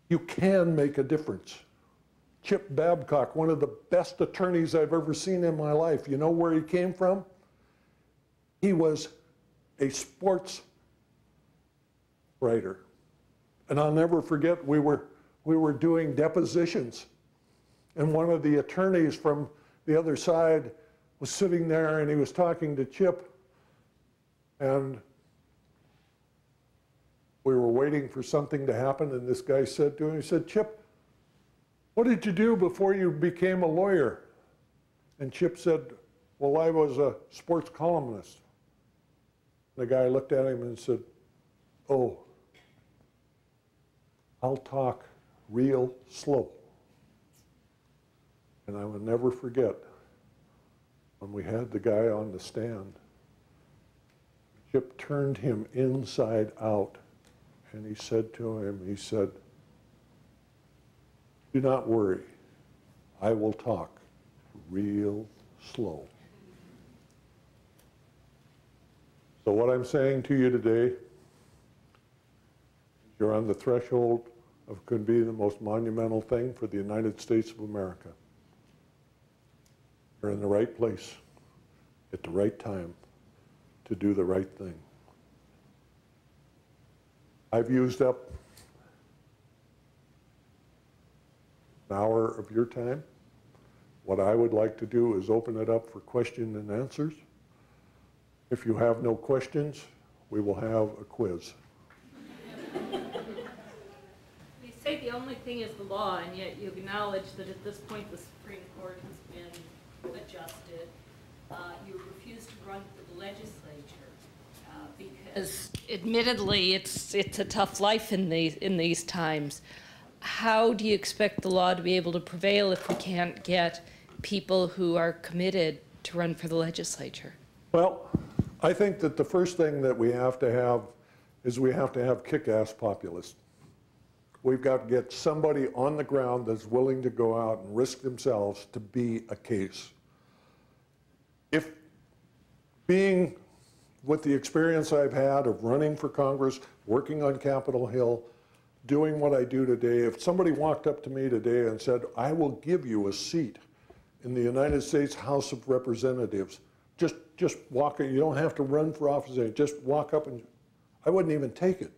A: you can make a difference. Chip Babcock, one of the best attorneys I've ever seen in my life, you know where he came from? He was a sports writer. And I'll never forget, we were doing depositions. And one of the attorneys from the other side was sitting there and he was talking to Chip. And we were waiting for something to happen, and this guy said to him, he said, "Chip, what did you do before you became a lawyer?" And Chip said, "Well, I was a sports columnist." The guy looked at him and said, "Oh, I'll talk real slow." And I will never forget when we had the guy on the stand, Chip turned him inside out, and he said to him, he said, "Do not worry, I will talk real slow." So what I'm saying to you today, you're on the threshold of could be the most monumental thing for the United States of America. You're in the right place at the right time to do the right thing. I've used up an hour of your time. What I would like to do is open it up for question and answers. If you have no questions, we will have a quiz.
B: You say the only thing is the law, and yet you acknowledge that at this point the Supreme Court has been adjusted. You refuse to run for the legislature because, admittedly, it's a tough life in these times. How do you expect the law to be able to prevail if we can't get people who are committed to run for the legislature?
A: Well, I think that the first thing that we have to have is we have to have kick-ass populists. We've got to get somebody on the ground that's willing to go out and risk themselves to be a case. If being with the experience I've had of running for Congress, working on Capitol Hill, doing what I do today, if somebody walked up to me today and said, "I will give you a seat in the United States House of Representatives, just walk in, you don't have to run for office, just walk up," and I wouldn't even take it.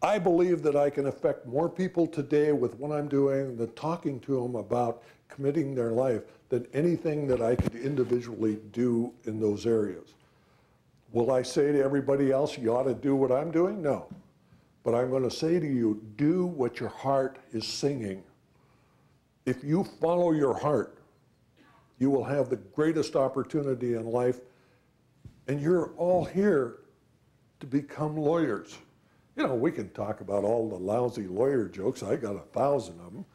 A: I believe that I can affect more people today with what I'm doing than talking to them about committing their life than anything that I could individually do in those areas. Will I say to everybody else, you ought to do what I'm doing? No. But I'm going to say to you, do what your heart is singing. If you follow your heart, you will have the greatest opportunity in life, and you're all here to become lawyers. You know, we can talk about all the lousy lawyer jokes. I got 1,000 of them.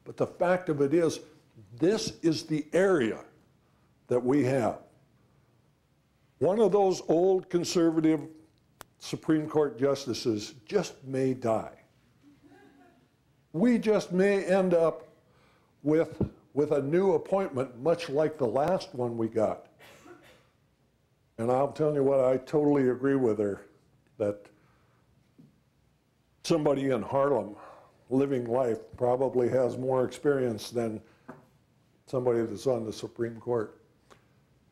A: But the fact of it is, this is the area that we have. One of those old conservative Supreme Court justices just may die. We just may end up with a new appointment, much like the last one we got. And I'll tell you what, I totally agree with her, that somebody in Harlem living life probably has more experience than somebody that's on the Supreme Court.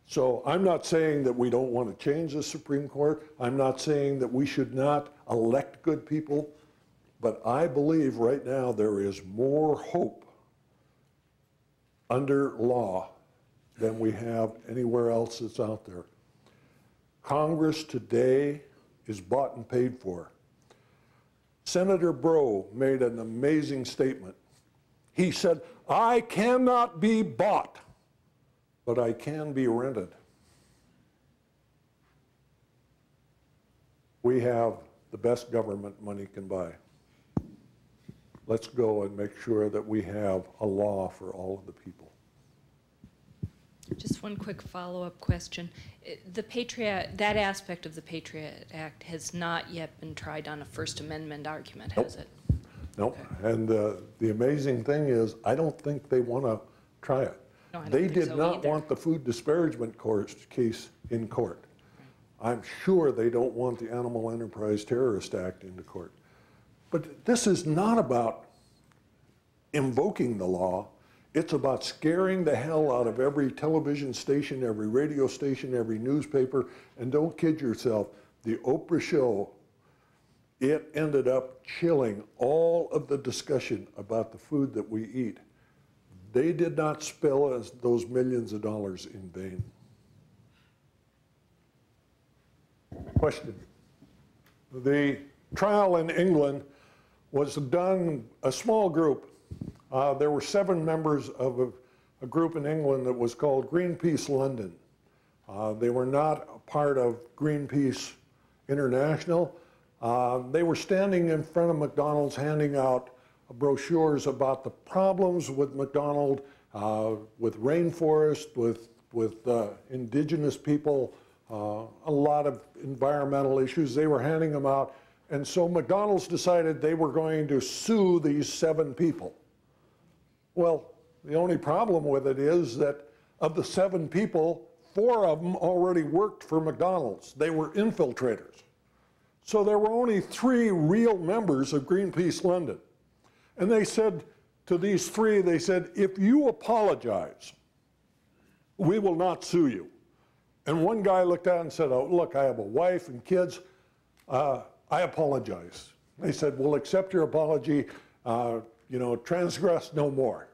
A: So I'm not saying that we don't want to change the Supreme Court. I'm not saying that we should not elect good people. But I believe right now there is more hope under law than we have anywhere else that's out there. Congress today is bought and paid for. Senator Breaux made an amazing statement. He said, I cannot be bought, but I can be rented. We have the best government money can buy. Let's go and make sure that we have a law for all of the people.
B: Just one quick follow-up question. That aspect of the Patriot Act has not yet been tried on a First Amendment argument, has it?
A: No,
B: Okay.
A: and the amazing thing is, I don't think they want to try it.
B: No, I don't
A: They
B: think
A: did
B: so
A: not
B: either.
A: want the food disparagement case in court. I'm sure they don't want the Animal Enterprise Terrorist Act into court. But this is not about invoking the law. It's about scaring the hell out of every television station, every radio station, every newspaper. And don't kid yourself, the Oprah show, it ended up chilling all of the discussion about the food that we eat. They did not spill us those millions of dollars in vain. Question. The trial in England was done, a small group. There were 7 members of a group in England that was called Greenpeace London. They were not a part of Greenpeace International. They were standing in front of McDonald's handing out brochures about the problems with McDonald's, with rainforest, with indigenous people, a lot of environmental issues. They were handing them out. And so McDonald's decided they were going to sue these 7 people. Well, the only problem with it is that of the 7 people, 4 of them already worked for McDonald's. They were infiltrators. So there were only 3 real members of Greenpeace London. And they said to these 3, they said, if you apologize, we will not sue you. And one guy looked out and said, oh, look, I have a wife and kids. I apologize. They said, we'll accept your apology, transgress no more.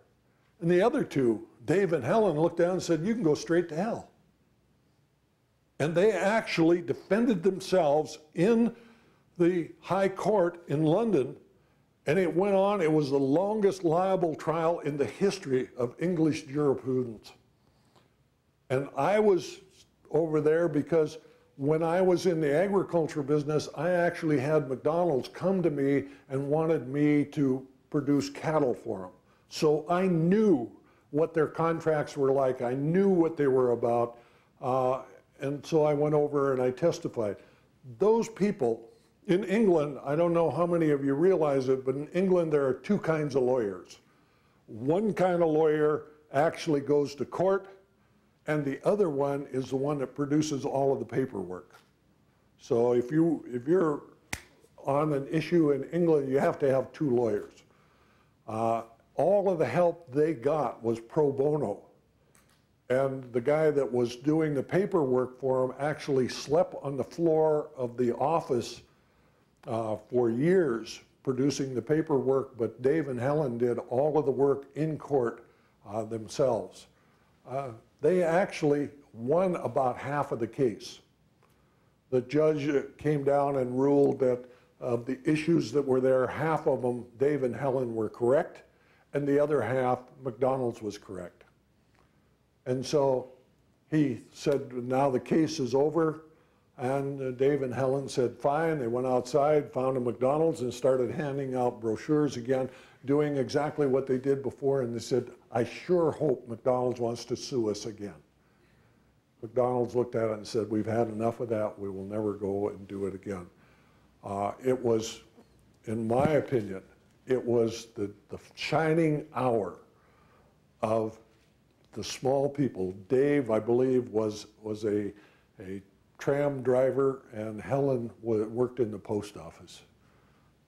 A: And the other 2, Dave and Helen, looked down and said, you can go straight to hell. And they actually defended themselves in the High Court in London, and it went on. It was the longest liable trial in the history of English jurisprudence. And I was over there because when I was in the agriculture business, I actually had McDonald's come to me and wanted me to produce cattle for them. So I knew what their contracts were like. I knew what they were about. And so I went over and I testified. Those people in England, I don't know how many of you realize it, but in England there are 2 kinds of lawyers. One kind of lawyer actually goes to court, and the other one is the one that produces all of the paperwork. So if you're on an issue in England, you have to have 2 lawyers. All of the help they got was pro bono. And the guy that was doing the paperwork for him actually slept on the floor of the office for years producing the paperwork, but Dave and Helen did all of the work in court themselves. They actually won about half of the case. The judge came down and ruled that of the issues that were there, half of them, Dave and Helen were correct, and the other half, McDonald's was correct. And so he said, now the case is over. And Dave and Helen said, fine. They went outside, found a McDonald's, and started handing out brochures again, doing exactly what they did before. And they said, I sure hope McDonald's wants to sue us again. McDonald's looked at it and said, we've had enough of that. We will never go and do it again. It was, in my opinion, it was the shining hour of the small people. Dave, I believe, was a tram driver, and Helen worked in the post office.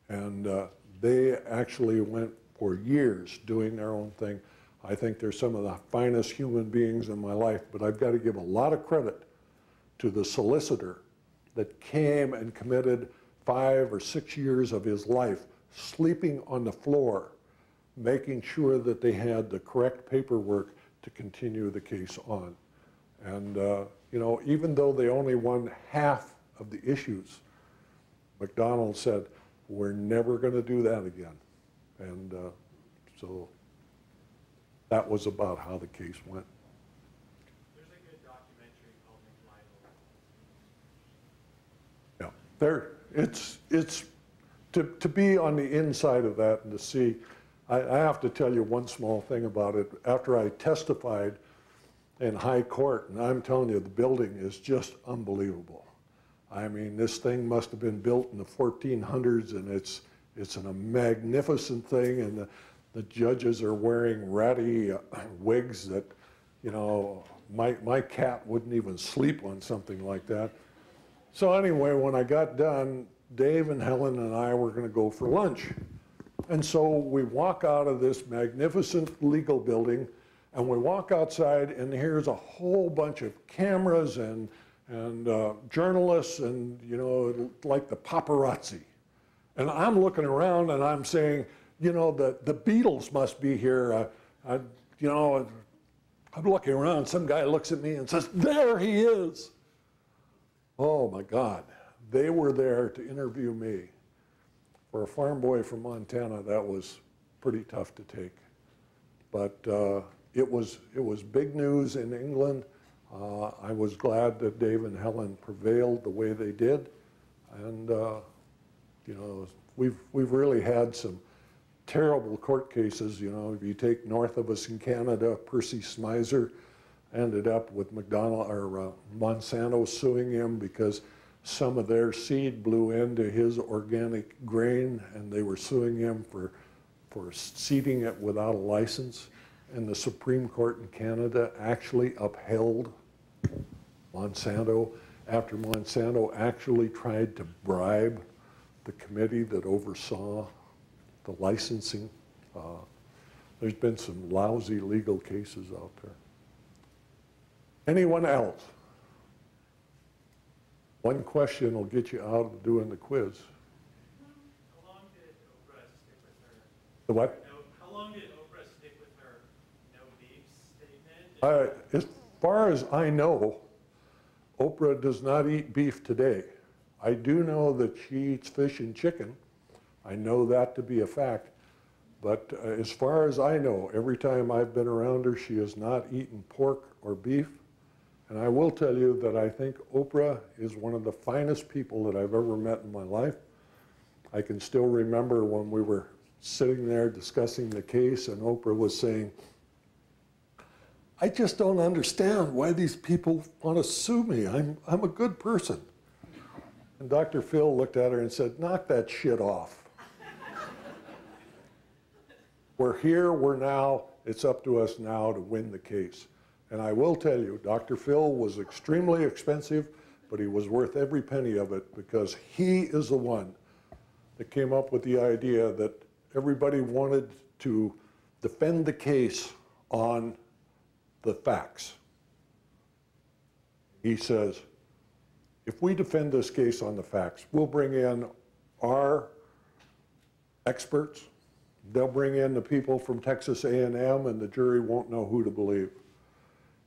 A: And they actually went for years doing their own thing. I think they're some of the finest human beings in my life, but I've got to give a lot of credit to the solicitor that came and committed 5 or 6 years of his life sleeping on the floor, making sure that they had the correct paperwork to continue the case on. And even though they only won half of the issues, McDonald's said, We're never going to do that again. And so that was about how the case went.
C: There's a good documentary called McDonalds.
A: Yeah, it's to be on the inside of that and to see. I have to tell you one small thing about it. After I testified in high court, and I'm telling you, the building is just unbelievable. I mean, this thing must have been built in the 1400s, and it's a magnificent thing, and the judges are wearing ratty wigs that, you know, my cat wouldn't even sleep on something like that. So anyway, when I got done, Dave and Helen and I were going to go for lunch. And so we walk out of this magnificent legal building, and we walk outside, and here's a whole bunch of cameras and journalists, and, you know, like the paparazzi. And I'm looking around, and I'm saying, you know, the Beatles must be here. You know, I'm looking around, some guy looks at me and says, there he is. Oh my God, they were there to interview me. For a farm boy from Montana, that was pretty tough to take. But it was big news in England. I was glad that Dave and Helen prevailed the way they did. And you know, we've really had some terrible court cases. You know, if you take north of us in Canada, Percy Smizer ended up with Monsanto suing him because some of their seed blew into his organic grain, and they were suing him for seeding it without a license. And the Supreme Court in Canada actually upheld Monsanto after Monsanto actually tried to bribe the committee that oversaw the licensing. There's been some lousy legal cases out there. Anyone else? One question will get you out of doing the quiz.
C: How long did Oprah stick with her?
A: The what?
C: How long did Oprah stick with her no beef statement?
A: As far as I know, Oprah does not eat beef today. I do know that she eats fish and chicken. I know that to be a fact. But as far as I know, every time I've been around her, she has not eaten pork or beef. And I will tell you that I think Oprah is one of the finest people that I've ever met in my life. I can still remember when we were sitting there discussing the case, and Oprah was saying, I just don't understand why these people want to sue me. I'm a good person. And Dr. Phil looked at her and said, knock that shit off. We're here, we're now, it's up to us now to win the case. And I will tell you, Dr. Phil was extremely expensive, but he was worth every penny of it, because he is the one that came up with the idea that everybody wanted to defend the case on the facts. He says, if we defend this case on the facts, we'll bring in our experts, they'll bring in the people from Texas A&M, and the jury won't know who to believe.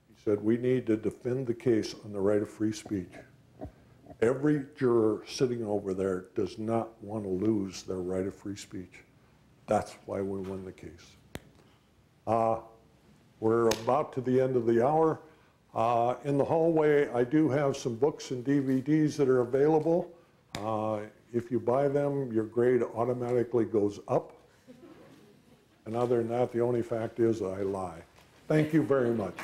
A: He said, we need to defend the case on the right of free speech. Every juror sitting over there does not want to lose their right of free speech. That's why we won the case. We're about to the end of the hour. In the hallway, I do have some books and DVDs that are available. If you buy them, your grade automatically goes up. And other than that, the only fact is I lie. Thank you very much.